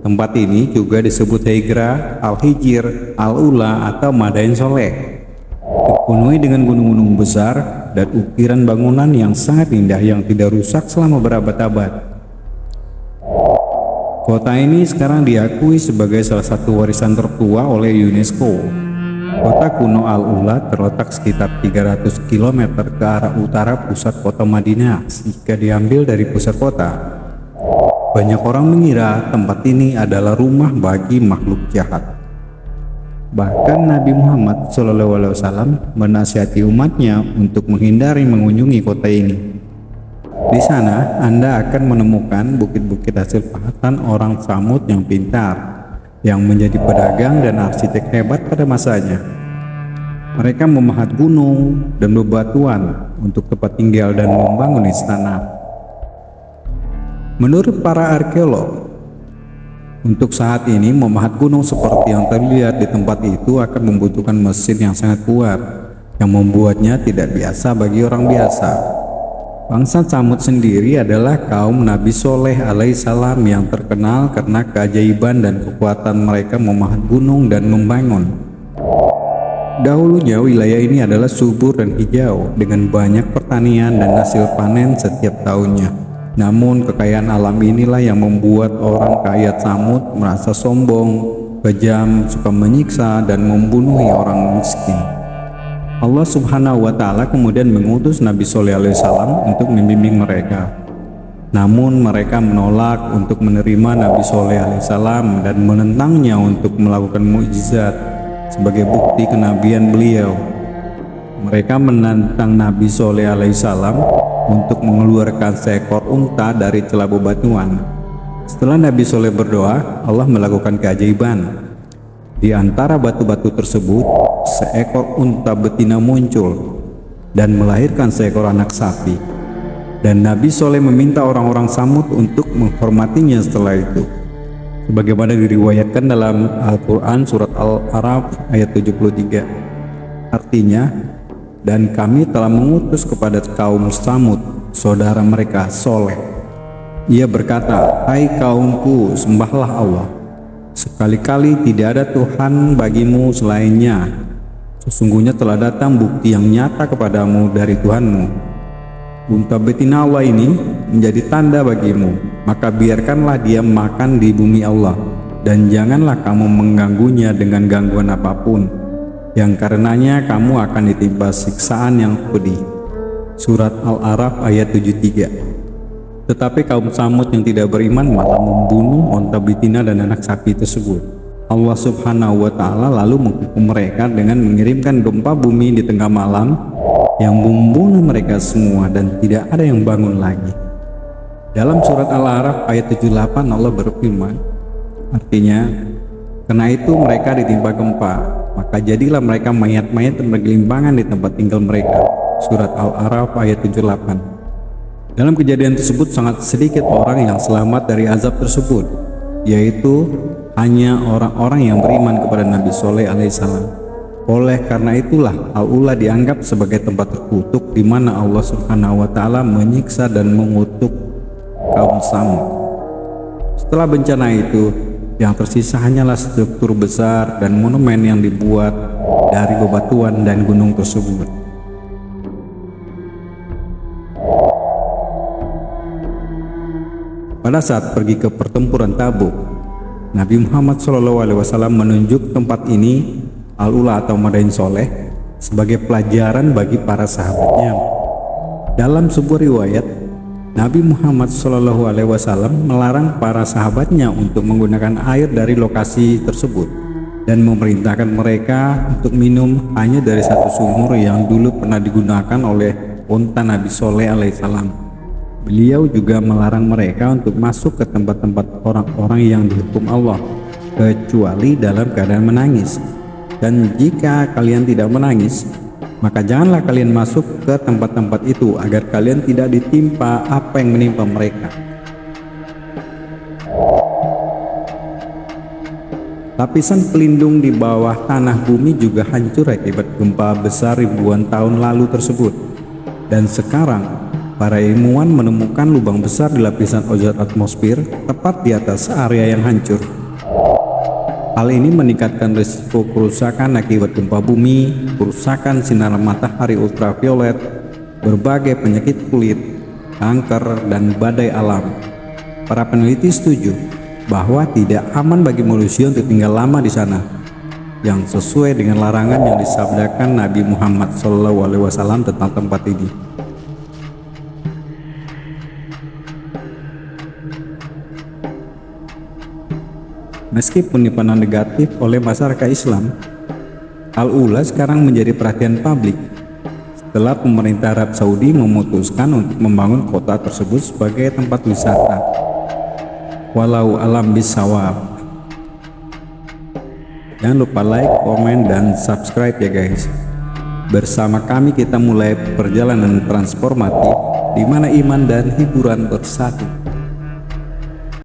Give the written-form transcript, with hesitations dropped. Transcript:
Tempat ini juga disebut Hijra, Al-Hijr, Al-Ula atau Madain Soleh. Dipenuhi dengan gunung-gunung besar dan ukiran bangunan yang sangat indah yang tidak rusak selama berabad-abad. Kota ini sekarang diakui sebagai salah satu warisan tertua oleh UNESCO. Kota kuno Al-Ula terletak sekitar 300 km ke arah utara pusat kota Madinah jika diambil dari pusat kota. Banyak orang mengira tempat ini adalah rumah bagi makhluk jahat. Bahkan Nabi Muhammad SAW menasihati umatnya untuk menghindari mengunjungi kota ini. Di sana Anda akan menemukan bukit-bukit hasil pahatan orang Tsamud yang pintar, yang menjadi pedagang dan arsitek hebat pada masanya. Mereka memahat gunung dan bebatuan untuk tempat tinggal dan membangun istana. Menurut para arkeolog, untuk saat ini memahat gunung seperti yang terlihat di tempat itu akan membutuhkan mesin yang sangat kuat, yang membuatnya tidak biasa bagi orang biasa. Bangsa Tsamud sendiri adalah kaum Nabi Soleh alaihissalam yang terkenal karena keajaiban dan kekuatan mereka memahat gunung dan membangun. Dahulunya wilayah ini adalah subur dan hijau dengan banyak pertanian dan hasil panen setiap tahunnya. Namun kekayaan alam inilah yang membuat orang kaya Tsamud merasa sombong, kejam, suka menyiksa dan membunuh orang miskin. Allah Subhanahu wa Ta'ala kemudian mengutus Nabi Soleh alaihissalam untuk membimbing mereka. Namun mereka menolak untuk menerima Nabi Soleh alaihissalam dan menentangnya untuk melakukan mukjizat sebagai bukti kenabian beliau. Mereka menantang Nabi Soleh alaihissalam untuk mengeluarkan seekor unta dari celah bebatuan. Setelah Nabi Soleh berdoa, Allah melakukan keajaiban. Di antara batu-batu tersebut, seekor unta betina muncul dan melahirkan seekor anak sapi. Dan Nabi Soleh meminta orang-orang Tsamud untuk menghormatinya setelah itu. Sebagaimana diriwayatkan dalam Al-Quran surat Al-Araf ayat 73. Artinya, dan kami telah mengutus kepada kaum Tsamud, saudara mereka Soleh. Ia berkata, hai kaumku, sembahlah Allah. Sekali-kali tidak ada Tuhan bagimu selainnya. Sesungguhnya telah datang bukti yang nyata kepadamu dari Tuhanmu. Unta betina Allah ini menjadi tanda bagimu, maka biarkanlah dia makan di bumi Allah, dan janganlah kamu mengganggunya dengan gangguan apapun, yang karenanya kamu akan ditimpa siksaan yang pedih. Surat Al-Araf ayat 73. Tetapi kaum Tsamud yang tidak beriman malah membunuh onta betina dan anak sapi tersebut. Allah Subhanahu wa Ta'ala lalu menghukum mereka dengan mengirimkan gempa bumi di tengah malam yang membunuh mereka semua dan tidak ada yang bangun lagi. Dalam surat Al-Araf ayat 78 Allah berfirman, artinya, karena itu mereka ditimpa gempa, maka jadilah mereka mayat-mayat dan bergelimpangan di tempat tinggal mereka. Surat Al-Araf ayat 78. Dalam kejadian tersebut sangat sedikit orang yang selamat dari azab tersebut, yaitu hanya orang-orang yang beriman kepada Nabi Soleh alaihissalam. Oleh karena itulah Al-Ula dianggap sebagai tempat terkutuk di mana Allah Subhanahu wa Ta'ala menyiksa dan mengutuk kaum Tsamud. Setelah bencana itu, yang tersisa hanyalah struktur besar dan monumen yang dibuat dari bebatuan dan gunung tersebut. Pada saat pergi ke pertempuran Tabuk, Nabi Muhammad SAW menunjuk tempat ini, Al-Ula atau Madain Soleh, sebagai pelajaran bagi para sahabatnya. Dalam sebuah riwayat, Nabi Muhammad SAW melarang para sahabatnya untuk menggunakan air dari lokasi tersebut dan memerintahkan mereka untuk minum hanya dari satu sumur yang dulu pernah digunakan oleh unta Nabi Soleh alaihissalam. Beliau juga melarang mereka untuk masuk ke tempat-tempat orang-orang yang dihukum Allah, kecuali dalam keadaan menangis. Dan jika kalian tidak menangis, maka janganlah kalian masuk ke tempat-tempat itu agar kalian tidak ditimpa apa yang menimpa mereka. Lapisan pelindung di bawah tanah bumi juga hancur akibat gempa besar ribuan tahun lalu tersebut. Dan sekarang Para ilmuwan menemukan lubang besar di lapisan ozon atmosfer tepat di atas area yang hancur. Hal ini meningkatkan risiko kerusakan akibat gempa bumi, kerusakan sinar matahari ultraviolet, berbagai penyakit kulit, kanker, dan badai alam. Para peneliti setuju bahwa tidak aman bagi manusia untuk tinggal lama di sana, yang sesuai dengan larangan yang disabdakan Nabi Muhammad SAW tentang tempat ini. Meskipun dipandang negatif oleh masyarakat Islam, Al-Ula sekarang menjadi perhatian publik setelah pemerintah Arab Saudi memutuskan untuk membangun kota tersebut sebagai tempat wisata. Walau alam bisawab. Jangan lupa like, komen, dan subscribe ya guys. Bersama kami kita mulai perjalanan transformatif di mana iman dan hiburan bersatu.